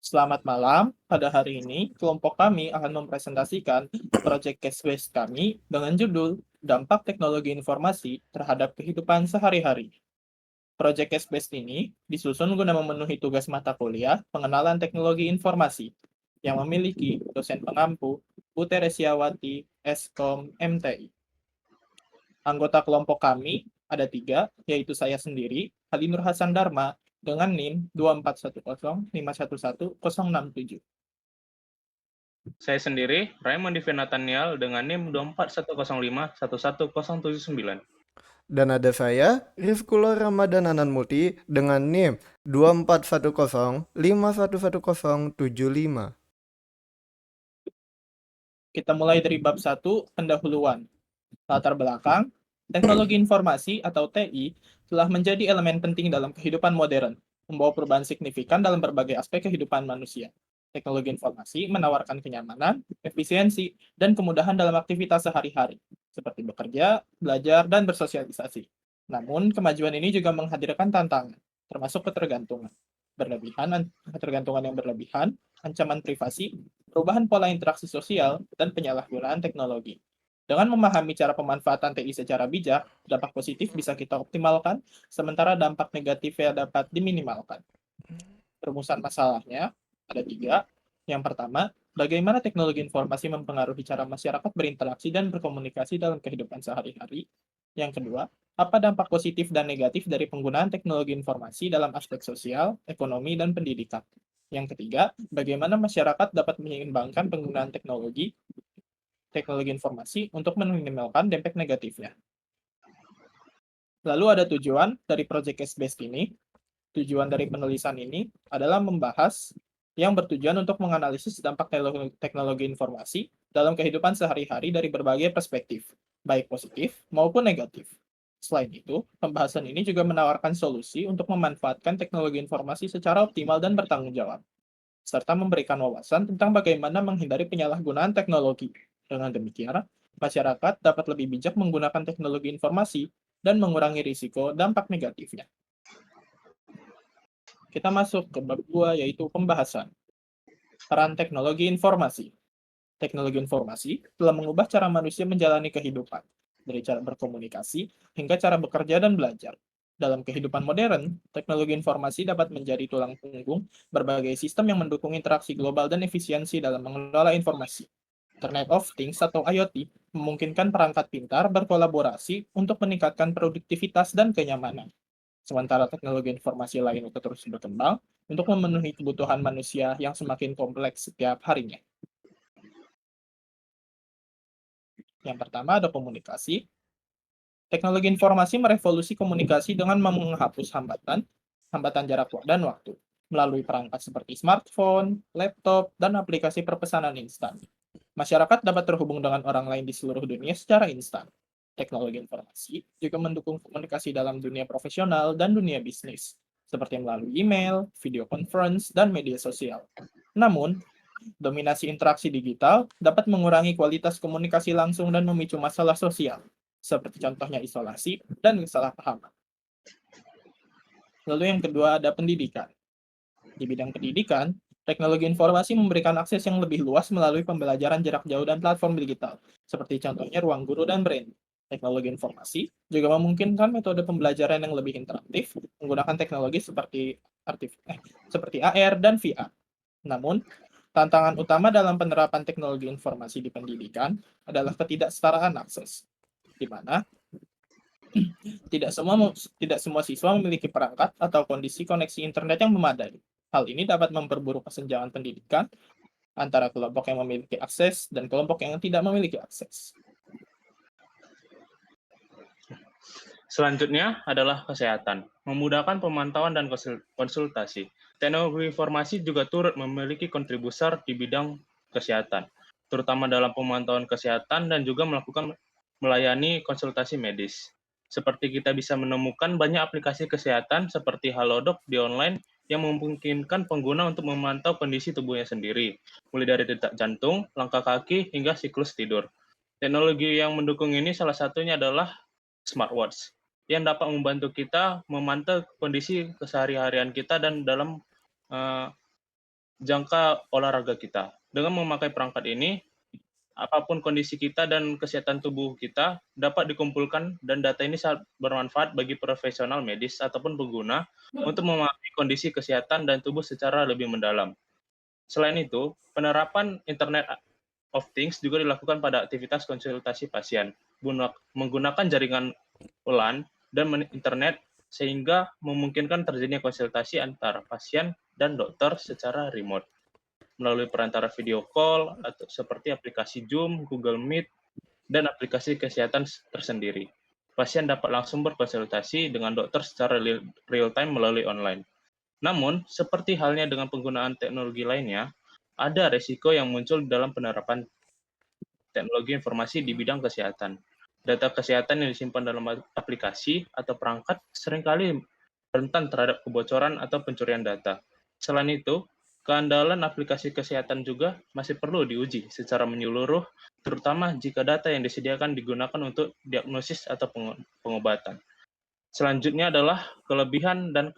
Selamat malam. Pada hari ini, kelompok kami akan mempresentasikan proyek case-based kami dengan judul Dampak Teknologi Informasi Terhadap Kehidupan Sehari-hari. Proyek case-based ini disusun guna memenuhi tugas mata kuliah Pengenalan Teknologi Informasi yang memiliki dosen pengampu Bu Teresiawati, Eskom, MTI. Anggota kelompok kami ada 3, yaitu saya sendiri, Halinur Hasan Dharma, dengan NIM 24105111067. Saya sendiri, Raymond Divi Nathaniel dengan NIM 24105111079. Dan ada saya, Rifkulo Ramadan Anan Multi dengan NIM 2410511075. Kita mulai dari bab 1, pendahuluan. Latar belakang, teknologi informasi atau TI telah menjadi elemen penting dalam kehidupan modern, membawa perubahan signifikan dalam berbagai aspek kehidupan manusia. Teknologi informasi menawarkan kenyamanan, efisiensi, dan kemudahan dalam aktivitas sehari-hari, seperti bekerja, belajar, dan bersosialisasi. Namun, kemajuan ini juga menghadirkan tantangan, termasuk ketergantungan yang berlebihan, ancaman privasi, perubahan pola interaksi sosial, dan penyalahgunaan teknologi. Dengan memahami cara pemanfaatan TI secara bijak, dampak positif bisa kita optimalkan, sementara dampak negatifnya dapat diminimalkan. Rumusan masalahnya ada 3. Yang pertama, bagaimana teknologi informasi mempengaruhi cara masyarakat berinteraksi dan berkomunikasi dalam kehidupan sehari-hari. Yang kedua, apa dampak positif dan negatif dari penggunaan teknologi informasi dalam aspek sosial, ekonomi, dan pendidikan. Yang ketiga, bagaimana masyarakat dapat menyeimbangkan penggunaan teknologi informasi untuk meminimalkan dampak negatifnya. Lalu ada tujuan dari project case-based ini. Tujuan dari penulisan ini adalah membahas yang bertujuan untuk menganalisis dampak teknologi informasi dalam kehidupan sehari-hari dari berbagai perspektif, baik positif maupun negatif. Selain itu, pembahasan ini juga menawarkan solusi untuk memanfaatkan teknologi informasi secara optimal dan bertanggung jawab, serta memberikan wawasan tentang bagaimana menghindari penyalahgunaan teknologi. Dengan demikian, masyarakat dapat lebih bijak menggunakan teknologi informasi dan mengurangi risiko dampak negatifnya. Kita masuk ke bab 2, yaitu pembahasan. Peran teknologi informasi. Teknologi informasi telah mengubah cara manusia menjalani kehidupan, dari cara berkomunikasi hingga cara bekerja dan belajar. Dalam kehidupan modern, teknologi informasi dapat menjadi tulang punggung berbagai sistem yang mendukung interaksi global dan efisiensi dalam mengelola informasi. Internet of Things atau IoT memungkinkan perangkat pintar berkolaborasi untuk meningkatkan produktivitas dan kenyamanan. Sementara teknologi informasi lain untuk terus berkembang untuk memenuhi kebutuhan manusia yang semakin kompleks setiap harinya. Yang pertama ada komunikasi. Teknologi informasi merevolusi komunikasi dengan menghapus hambatan jarak dan waktu, melalui perangkat seperti smartphone, laptop, dan aplikasi perpesanan instan. Masyarakat dapat terhubung dengan orang lain di seluruh dunia secara instan. Teknologi informasi juga mendukung komunikasi dalam dunia profesional dan dunia bisnis, seperti melalui email, video conference, dan media sosial. Namun, dominasi interaksi digital dapat mengurangi kualitas komunikasi langsung dan memicu masalah sosial, seperti contohnya isolasi dan kesalahpahaman. Lalu yang kedua ada pendidikan. Di bidang pendidikan, teknologi informasi memberikan akses yang lebih luas melalui pembelajaran jarak jauh dan platform digital, seperti contohnya Ruang Guru dan Brain. Teknologi informasi juga memungkinkan metode pembelajaran yang lebih interaktif menggunakan teknologi seperti AR dan VR. Namun, tantangan utama dalam penerapan teknologi informasi di pendidikan adalah ketidaksetaraan akses, di mana tidak semua siswa memiliki perangkat atau kondisi koneksi internet yang memadai. Hal ini dapat memperburuk kesenjangan pendidikan antara kelompok yang memiliki akses dan kelompok yang tidak memiliki akses. Selanjutnya adalah kesehatan, memudahkan pemantauan dan konsultasi. Teknologi informasi juga turut memiliki kontribusi besar di bidang kesehatan, terutama dalam pemantauan kesehatan dan juga melayani konsultasi medis. Seperti kita bisa menemukan banyak aplikasi kesehatan seperti Halodoc di online yang memungkinkan pengguna untuk memantau kondisi tubuhnya sendiri, mulai dari detak jantung, langkah kaki, hingga siklus tidur. Teknologi yang mendukung ini salah satunya adalah smartwatch, yang dapat membantu kita memantau kondisi keseharian kita dan dalam jangka olahraga kita. Dengan memakai perangkat ini, apapun kondisi kita dan kesehatan tubuh kita dapat dikumpulkan dan data ini sangat bermanfaat bagi profesional medis ataupun pengguna untuk memahami kondisi kesehatan dan tubuh secara lebih mendalam. Selain itu, penerapan Internet of Things juga dilakukan pada aktivitas konsultasi pasien, menggunakan jaringan LAN dan internet sehingga memungkinkan terjadinya konsultasi antara pasien dan dokter secara remote melalui perantara video call atau seperti aplikasi Zoom, Google Meet, dan aplikasi kesehatan tersendiri. Pasien dapat langsung berkonsultasi dengan dokter secara real time melalui online. Namun, seperti halnya dengan penggunaan teknologi lainnya, ada resiko yang muncul dalam penerapan teknologi informasi di bidang kesehatan. Data kesehatan yang disimpan dalam aplikasi atau perangkat seringkali rentan terhadap kebocoran atau pencurian data. Selain itu, keandalan aplikasi kesehatan juga masih perlu diuji secara menyeluruh, terutama jika data yang disediakan digunakan untuk diagnosis atau pengobatan. Selanjutnya adalah kelebihan dan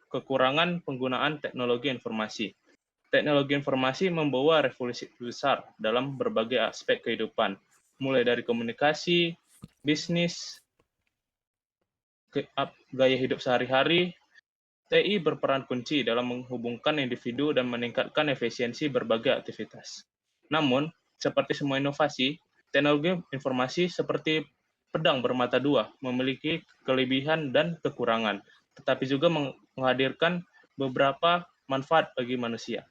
kekurangan penggunaan teknologi informasi. Teknologi informasi membawa revolusi besar dalam berbagai aspek kehidupan, mulai dari komunikasi, bisnis, gaya hidup sehari-hari. TI berperan kunci dalam menghubungkan individu dan meningkatkan efisiensi berbagai aktivitas. Namun, seperti semua inovasi, teknologi informasi seperti pedang bermata dua, memiliki kelebihan dan kekurangan, tetapi juga menghadirkan beberapa manfaat bagi manusia.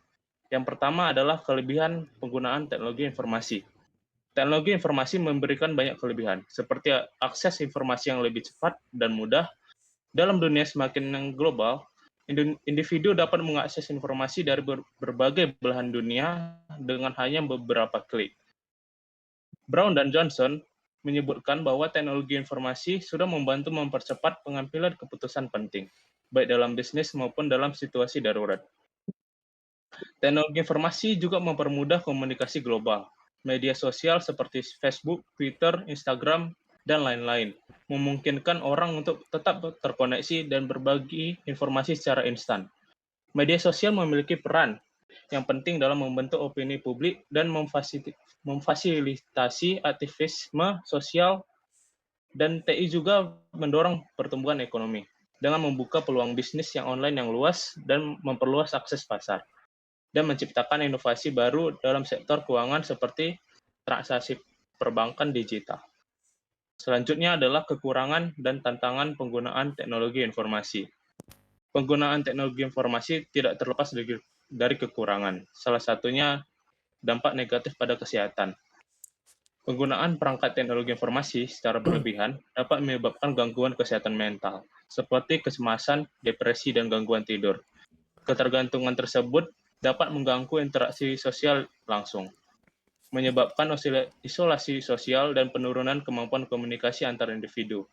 Yang pertama adalah kelebihan penggunaan teknologi informasi. Teknologi informasi memberikan banyak kelebihan, seperti akses informasi yang lebih cepat dan mudah. Dalam dunia semakin global, individu dapat mengakses informasi dari berbagai belahan dunia dengan hanya beberapa klik. Brown dan Johnson menyebutkan bahwa teknologi informasi sudah membantu mempercepat pengambilan keputusan penting, baik dalam bisnis maupun dalam situasi darurat. Teknologi informasi juga mempermudah komunikasi global. Media sosial seperti Facebook, Twitter, Instagram, dan lain-lain memungkinkan orang untuk tetap terkoneksi dan berbagi informasi secara instan. Media sosial memiliki peran yang penting dalam membentuk opini publik dan memfasilitasi aktivisme sosial, dan TI juga mendorong pertumbuhan ekonomi dengan membuka peluang bisnis yang online yang luas dan memperluas akses pasar, dan menciptakan inovasi baru dalam sektor keuangan seperti transaksi perbankan digital. Selanjutnya adalah kekurangan dan tantangan penggunaan teknologi informasi. Penggunaan teknologi informasi tidak terlepas dari kekurangan. Salah satunya dampak negatif pada kesehatan. Penggunaan perangkat teknologi informasi secara berlebihan dapat menyebabkan gangguan kesehatan mental, seperti kecemasan, depresi, dan gangguan tidur. Ketergantungan tersebut dapat mengganggu interaksi sosial langsung, menyebabkan isolasi sosial dan penurunan kemampuan komunikasi antar individu.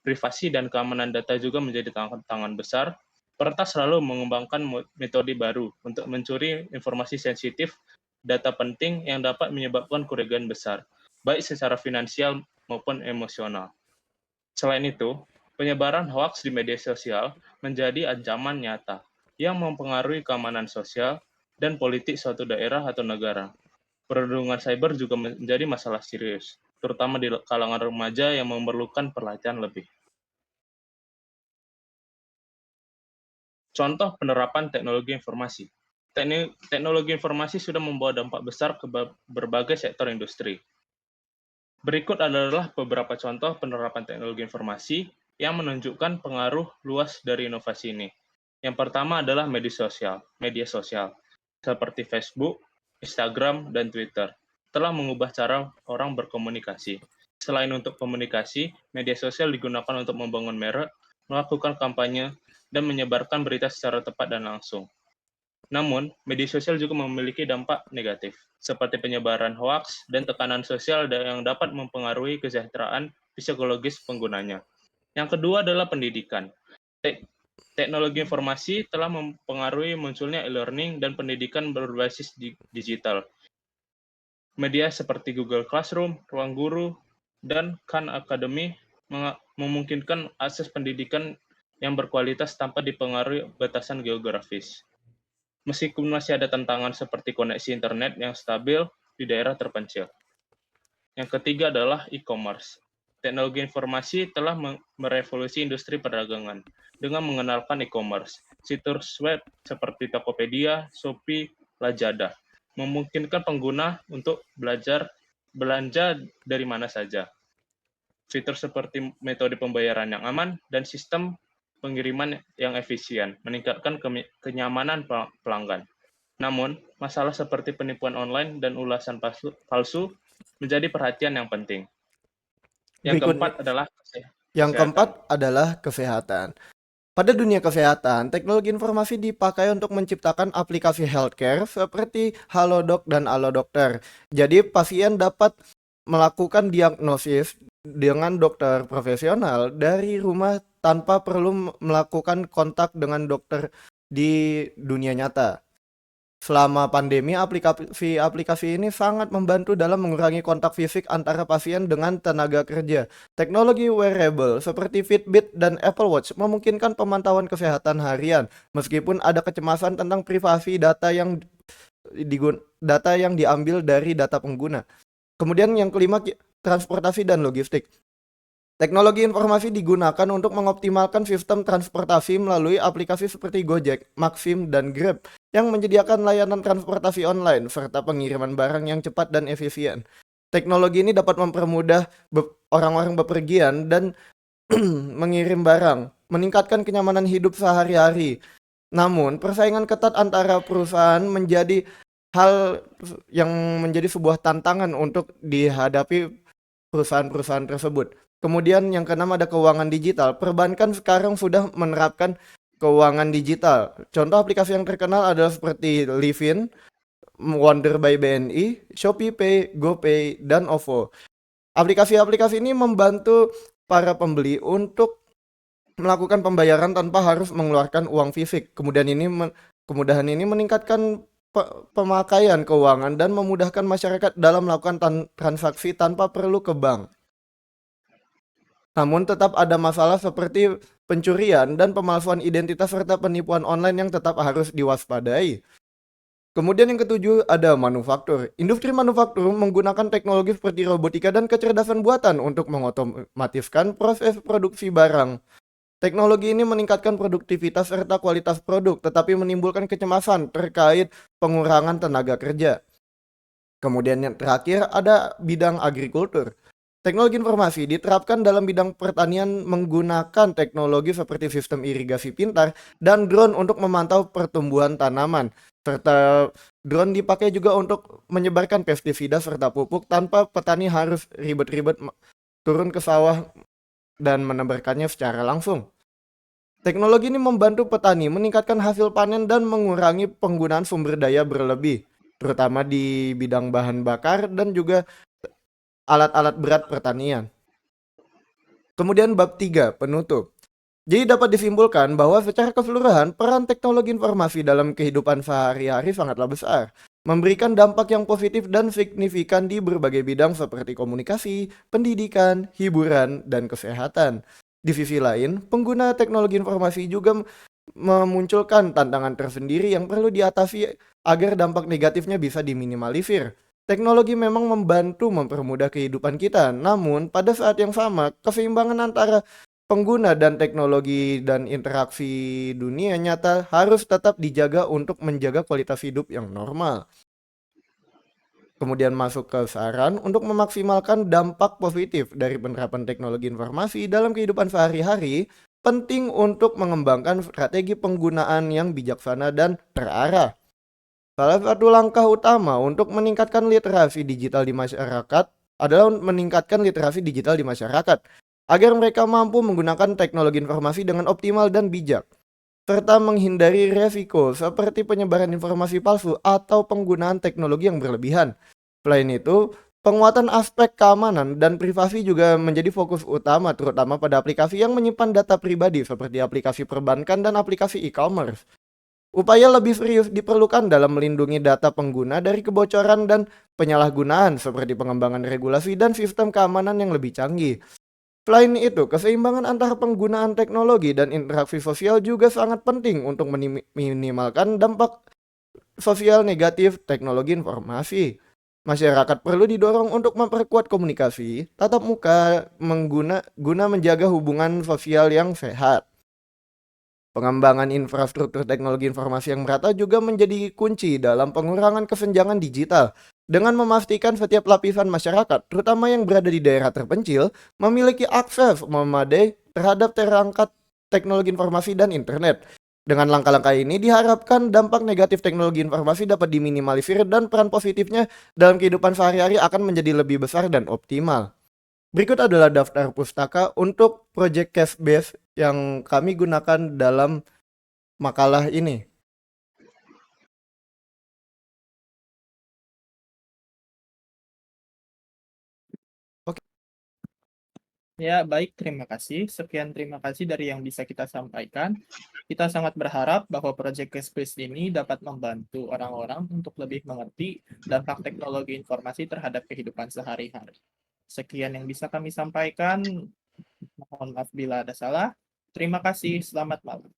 Privasi dan keamanan data juga menjadi tantangan besar. Peretas selalu mengembangkan metode baru untuk mencuri informasi sensitif, data penting yang dapat menyebabkan kerugian besar, baik secara finansial maupun emosional. Selain itu, penyebaran hoaks di media sosial menjadi ancaman nyata yang mempengaruhi keamanan sosial dan politik suatu daerah atau negara. Perlindungan cyber juga menjadi masalah serius, terutama di kalangan remaja yang memerlukan perhatian lebih. Contoh penerapan teknologi informasi. Teknologi informasi sudah membawa dampak besar ke berbagai sektor industri. Berikut adalah beberapa contoh penerapan teknologi informasi yang menunjukkan pengaruh luas dari inovasi ini. Yang pertama adalah media sosial seperti Facebook, Instagram, dan Twitter telah mengubah cara orang berkomunikasi. Selain untuk komunikasi, media sosial digunakan untuk membangun merek, melakukan kampanye, dan menyebarkan berita secara tepat dan langsung. Namun, media sosial juga memiliki dampak negatif, seperti penyebaran hoaks dan tekanan sosial yang dapat mempengaruhi kesejahteraan psikologis penggunanya. Yang kedua adalah pendidikan. Teknologi informasi telah mempengaruhi munculnya e-learning dan pendidikan berbasis digital. Media seperti Google Classroom, Ruang Guru, dan Khan Academy memungkinkan akses pendidikan yang berkualitas tanpa dipengaruhi batasan geografis. meskipun masih ada tantangan seperti koneksi internet yang stabil di daerah terpencil. Yang ketiga adalah e-commerce. Teknologi informasi telah merevolusi industri perdagangan dengan mengenalkan e-commerce. Situs web seperti Tokopedia, Shopee, Lazada memungkinkan pengguna untuk belanja dari mana saja. Fitur seperti metode pembayaran yang aman dan sistem pengiriman yang efisien meningkatkan kenyamanan pelanggan. Namun, masalah seperti penipuan online dan ulasan palsu menjadi perhatian yang penting. Yang Berikutnya, keempat adalah yang kesehatan. keempat adalah kesehatan. Pada dunia kesehatan, teknologi informasi dipakai untuk menciptakan aplikasi healthcare seperti Halodoc dan Alodokter. Jadi, pasien dapat melakukan diagnosis dengan dokter profesional dari rumah tanpa perlu melakukan kontak dengan dokter di dunia nyata. Selama pandemi, aplikasi ini sangat membantu dalam mengurangi kontak fisik antara pasien dengan tenaga kerja. Teknologi wearable seperti Fitbit dan Apple Watch memungkinkan pemantauan kesehatan harian, meskipun ada kecemasan tentang privasi data yang diambil dari data pengguna. Kemudian yang kelima, transportasi dan logistik. Teknologi informasi digunakan untuk mengoptimalkan sistem transportasi melalui aplikasi seperti Gojek, Maxim, dan Grab yang menyediakan layanan transportasi online serta pengiriman barang yang cepat dan efisien. Teknologi ini dapat mempermudah orang-orang bepergian dan mengirim barang, meningkatkan kenyamanan hidup sehari-hari. Namun, persaingan ketat antara perusahaan menjadi hal yang menjadi sebuah tantangan untuk dihadapi perusahaan-perusahaan tersebut. Kemudian yang keenam ada keuangan digital. Perbankan sekarang sudah menerapkan keuangan digital. Contoh aplikasi yang terkenal adalah seperti Livin, Wonder by BNI, ShopeePay, GoPay, dan OVO. Aplikasi-aplikasi ini membantu para pembeli untuk melakukan pembayaran tanpa harus mengeluarkan uang fisik. Kemudahan ini meningkatkan pemakaian keuangan dan memudahkan masyarakat dalam melakukan transaksi tanpa perlu ke bank. Namun tetap ada masalah seperti pencurian dan pemalsuan identitas serta penipuan online yang tetap harus diwaspadai. Kemudian yang ketujuh ada manufaktur. Industri manufaktur menggunakan teknologi seperti robotika dan kecerdasan buatan untuk mengotomatiskan proses produksi barang. Teknologi ini meningkatkan produktivitas serta kualitas produk, tetapi menimbulkan kecemasan terkait pengurangan tenaga kerja. Kemudian yang terakhir ada bidang agrikultur. Teknologi informasi diterapkan dalam bidang pertanian menggunakan teknologi seperti sistem irigasi pintar dan drone untuk memantau pertumbuhan tanaman. Serta drone dipakai juga untuk menyebarkan pestisida serta pupuk tanpa petani harus ribet-ribet turun ke sawah dan menebarkannya secara langsung. Teknologi ini membantu petani meningkatkan hasil panen dan mengurangi penggunaan sumber daya berlebih, terutama di bidang bahan bakar dan juga alat-alat berat pertanian. Kemudian bab 3, penutup. Jadi dapat disimpulkan bahwa secara keseluruhan peran teknologi informasi dalam kehidupan sehari-hari sangatlah besar, memberikan dampak yang positif dan signifikan di berbagai bidang seperti komunikasi, pendidikan, hiburan, dan kesehatan. Di sisi lain, pengguna teknologi informasi juga memunculkan tantangan tersendiri yang perlu diatasi agar dampak negatifnya bisa diminimalisir. Teknologi memang membantu mempermudah kehidupan kita, namun pada saat yang sama, keseimbangan antara pengguna dan teknologi dan interaksi dunia nyata harus tetap dijaga untuk menjaga kualitas hidup yang normal. Kemudian masuk ke saran untuk memaksimalkan dampak positif dari penerapan teknologi informasi dalam kehidupan sehari-hari, penting untuk mengembangkan strategi penggunaan yang bijaksana dan terarah. Salah satu langkah utama untuk meningkatkan literasi digital di masyarakat adalah meningkatkan literasi digital di masyarakat agar mereka mampu menggunakan teknologi informasi dengan optimal dan bijak, serta menghindari resiko seperti penyebaran informasi palsu atau penggunaan teknologi yang berlebihan. Selain itu, penguatan aspek keamanan dan privasi juga menjadi fokus utama, terutama pada aplikasi yang menyimpan data pribadi seperti aplikasi perbankan dan aplikasi e-commerce. Upaya lebih serius diperlukan dalam melindungi data pengguna dari kebocoran dan penyalahgunaan seperti pengembangan regulasi dan sistem keamanan yang lebih canggih. Selain itu, keseimbangan antara penggunaan teknologi dan interaksi sosial juga sangat penting untuk meminimalkan dampak sosial negatif teknologi informasi. Masyarakat perlu didorong untuk memperkuat komunikasi tatap muka guna menjaga hubungan sosial yang sehat. Pengembangan infrastruktur teknologi informasi yang merata juga menjadi kunci dalam pengurangan kesenjangan digital. Dengan memastikan setiap lapisan masyarakat, terutama yang berada di daerah terpencil, memiliki akses memadai terhadap perangkat teknologi informasi dan internet. Dengan langkah-langkah ini diharapkan dampak negatif teknologi informasi dapat diminimalisir dan peran positifnya dalam kehidupan sehari-hari akan menjadi lebih besar dan optimal. Berikut adalah daftar pustaka untuk project case base yang kami gunakan dalam makalah ini. Ya, baik, terima kasih. Sekian terima kasih dari yang bisa kita sampaikan. Kita sangat berharap bahwa Project Case ini dapat membantu orang-orang untuk lebih mengerti dampak teknologi informasi terhadap kehidupan sehari-hari. Sekian yang bisa kami sampaikan. Mohon maaf bila ada salah. Terima kasih. Selamat malam.